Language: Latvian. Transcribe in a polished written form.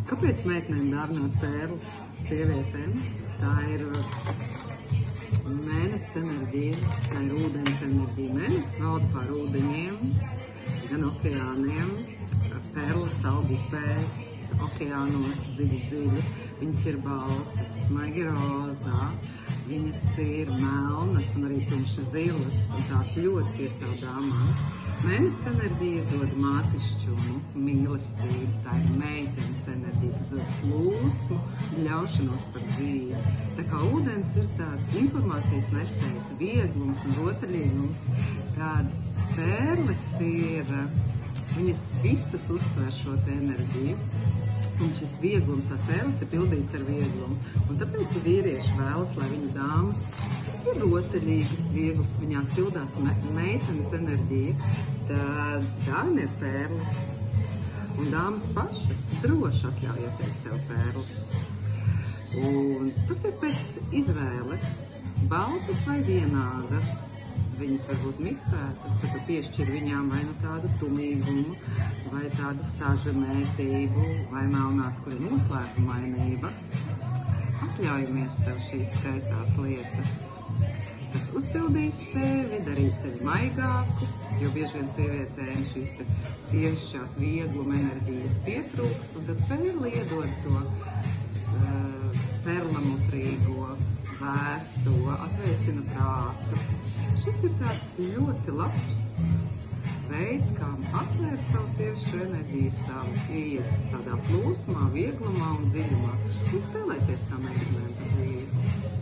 Kāpēc meitenēm dāvināt pērles sievietēm? Tā ir mēnesis enerģija, tā ir ūdens enerģija. Mēnesis valda pār ūdeņiem, gan okeāniem, pērles aug upēs, okeānos dziļi. Viņas ir baltas, smaigi rozā, viņas ir melnas un arī tumši zilas, un tās ļoti piestāv dāmām. Mēnesis enerģija dod mātišķumu, mīlestību, tā ir meitenes enerģija, kas dod plūsmu, ļaušanos par dzīvi. Tā kā ūdens ir tāds informācijas nesējs, vieglums un rotaļīgums, tad pērles ir, viņas visas uztver šo enerģiju. Un šis vieglums, tās pērles ir pildīts ar vieglumu. Un tāpēc vīrieši vēlas, lai viņu dāmas ir rotaļīgas, vieglas, viņās pildās meitenes enerģija, tad dāvana ir pērles. Un dāmas pašas droši atļaujoties sev pērles. Un tas ir pēc izvēles, baltas vai vienādas. Viņas var būt miksētas, tad piešķir viņām vai nu tādu tumīgumu, vai tādu sazemētību, vai melnās, kur ir noslēpumainība. Atļaujamies sev šīs skaistās lietas. Tas uzpildīs tevi, darīs tevi maigāku, jo bieži vien sievietēm šīs te sievišķās viegluma enerģijas pietrūkst, un tad pērli iedod to perlamutrīgo, vēso, atvēsina prātu. Šis ir tāds ļoti labs veids, kā atvērt savu sievišķu enerģiju, savu ieiet tādā plūsmā, vieglumā un dziļumā un spēlēties kā meitenēm dzīvi.